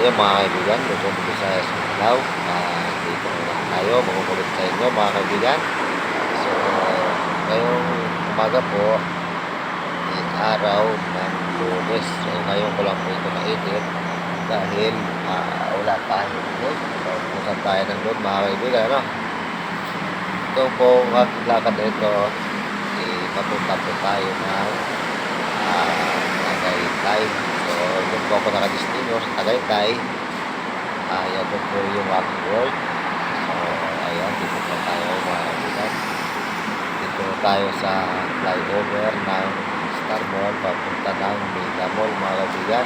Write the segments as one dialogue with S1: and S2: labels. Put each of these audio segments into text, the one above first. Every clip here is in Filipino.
S1: Ayun mga kaibigan, Luzon, Visayas, Mindanao. Dito naman tayo, makukulit sa inyo mga kaibigan. So, ngayong umaga po, araw ng Lunes. So, ngayon ko lang po ito naisip dahil wala tayong load. So, pusan tayo ng load mga kaibigan, ano? Ito po, aking lakad na ito, papunta po tayo ng Tagaytay. So, doon po ako nakadistino sa Tagaytay. Yan po yung aking work. So, ayan, dito po tayo mga kaibigan. Dito tayo sa flyover ng Star Mall, papunta ng Mega Mall mga kaibigan.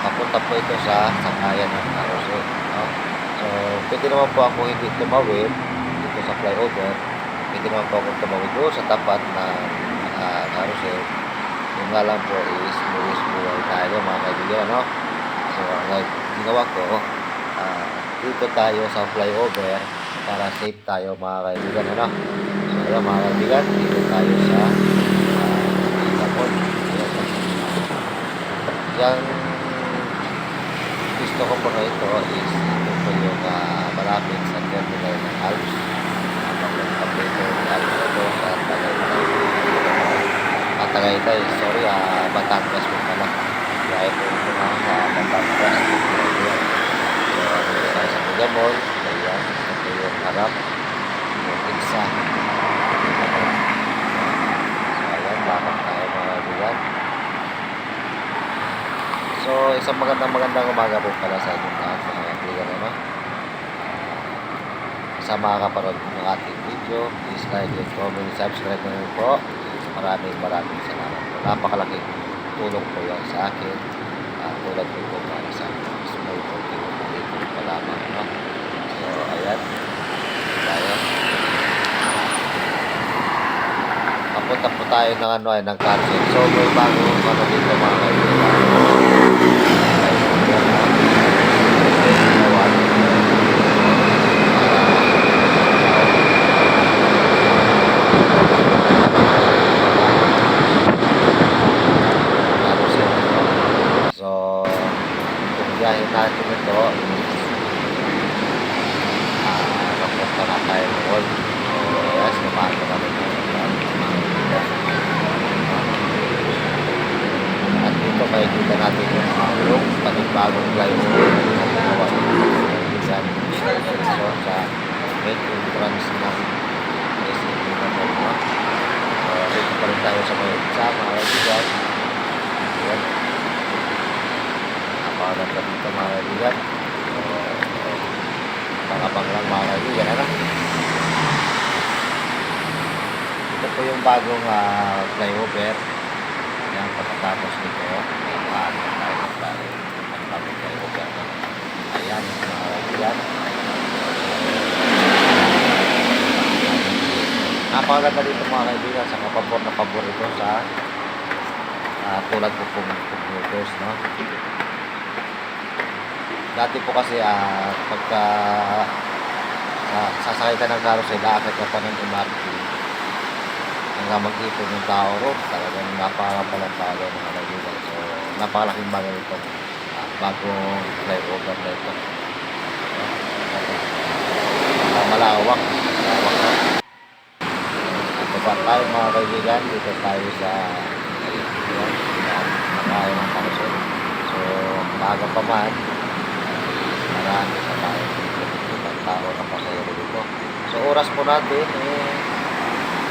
S1: Papunta po ito sa sakayan ng carousel. No? So, pwede naman po ako hindi tumawid dito sa flyover. Pwede naman po ako tumawid doon sa tapat ng carousel. Yung nga lang po is buwis buhay tayo mga kaibigan. No? So, ang ginawa ko, dito tayo sa flyover para safe tayo mga kaibigan. Ano? So, ayan mga kaibigan, dito tayo sa Mall. Yung gusto ko po na ito is ito po yung malapit sa terminal ng Alps. Papunta po ito ng Alps ito sa Tagaytay. Sorry, Batangas po pala. Kaya po ito na sa Batangas. So, dito tayo sa Mega Mall. Ayan, ito yung harap. Yung isa. Ayan, lakad tayo mga kaibigan. So, isang magandang umaga po pala sa inyong lahat mga kaibigan, ano? Sa mga kaparod ng ating video, please like and comment, subscribe na rin po. Maraming salamat po. Napakalaking tulong po yan sa akin. Tulad po para sa small content na dito pa lamang, no? So, ayan. Tayo. Papunta po tayo ng carousel. So, may bagong dito mga kaibigan. So, itong biyahe natin ito napunta na tayo ng mall. So, yes, lumato kami at dito makikita natin yung panibagong flyover na ginawa dyan. So, sa main entrance ng SCP na mall. So, dito pa rin tayo sa may mga kaibigan. Ayan. Napakaganda dito mga kaibigan. So, pangabang lang mga kaibigan. Ano? Ito po yung bagong flyover. Yan, pagkatapos nito, paano tayo ng bagong flyover. Ayan, mga kaibigan. Napakaganda dito mga kaibigan. Sa kapabor na pabor ito sa tulad po pong commuters, no? Dati po kasi pagka sasakay ka ng carousel, aakit ka pa ng MRT hanggang mag-ipon yung tao ron. Talagang napakapalampagan ng kaibigan. So, napakalaking bagay ito. Bagong flyover na ito. Malawak. Ito pa tayo mga kaibigan. Dito tayo sa nakain ng carousel. So, maaga pa man, marami sa tayo ng tao na pasayro dito. So, oras po natin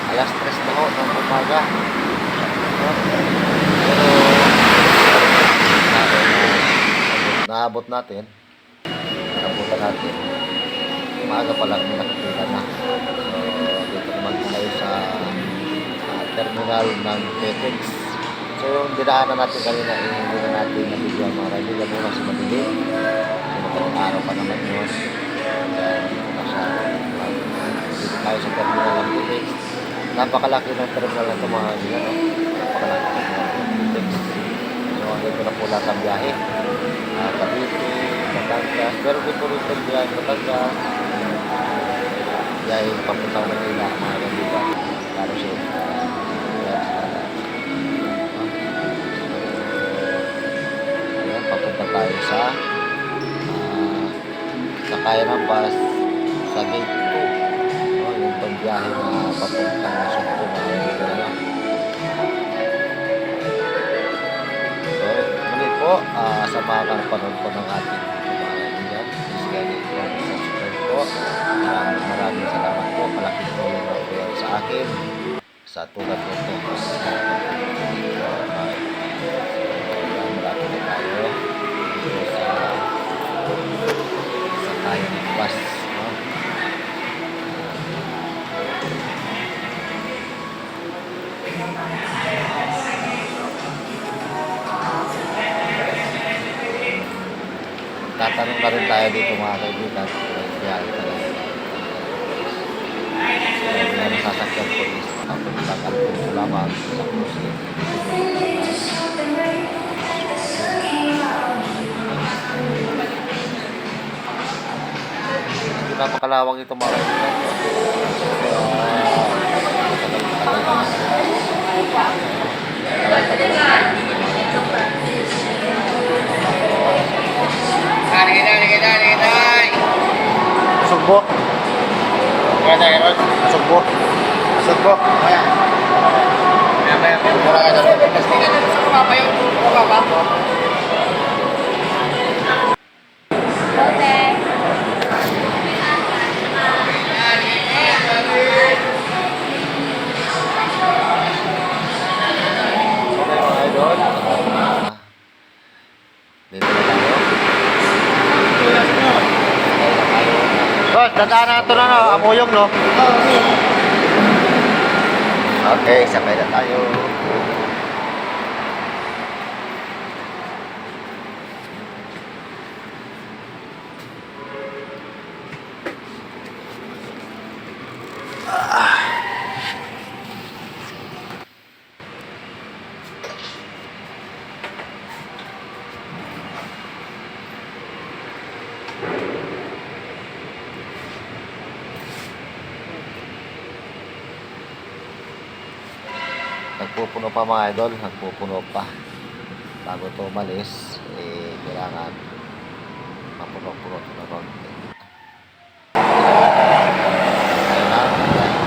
S1: alas 3 na ho ng umaga. Pero naabot natin maaga pa lang may nakikita na. So, dito naman tayo sa terminal ng FedEx. So, yung dinaanan natin kanina, hindi na natin nabigyan mga kaibigan muna sa madilim. So, madaling araw pa naman yun. Dito tayo sa terminal ng FedEx. Napakalaki ng terminal na ito mga kaibigan. Napakalaki ng FedEx. So, dito na po lahat ang biyahe. Cavite, Batangas. Pero dito rin po biyahe Batangas. Biyahe papunta na nila mga kaibigan. Carousel. Papunta tayo sa sakay ng bus sa gate 2. No, yung pagbiyahe na papuntang Sugpo mga kaibigan. So, muli po, sa mga panood po ng ating mga kaibigan, please kindly po subscribe po. Maraming salamat po. Malaking tulong na po yan sa akin. Sa tulad po po. Malapit na tayo dito sa kaya ng bus. No? Tatanong na rin tayo dito mga kaibigan. Biyahe talaga. Yung nasasakyan ko is papuntang Alfonso lamang sa cruise. Napakalawang ito mga kaibigan. Sugbo. Sugbo. Sugbo. Dito na tayo. Boss, dadaan na ito na, no? Amuyog, no? Okay, sakay na tayo. Nagpupuno pa mga idol, nagpupuno pa. Bago ito umalis, kailangan mapuno-puno ito na konti.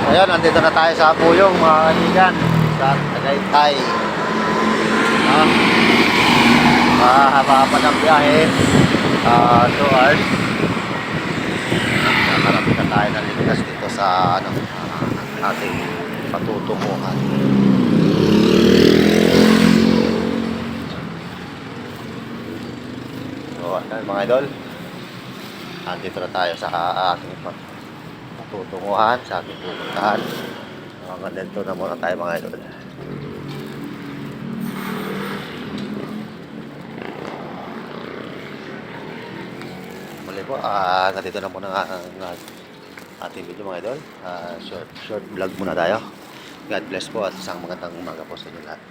S1: Ayun, nandito na tayo sa Puyong mga kaibigan, sa Tagaytay. Mahaba-haba ng biyahe, 2 hours. Nakarating na tayo ng Ligas dito sa ating patutunguhan. So, mga idol, nandito na tayo sa ating patutunguhan, sa ating pupuntahan. Hanggang dito na muna tayo mga idol. Muli po, nandito na muna ang ating video mga idol. Short vlog muna tayo. God bless po at isang magandang umaga po sa inyo lahat.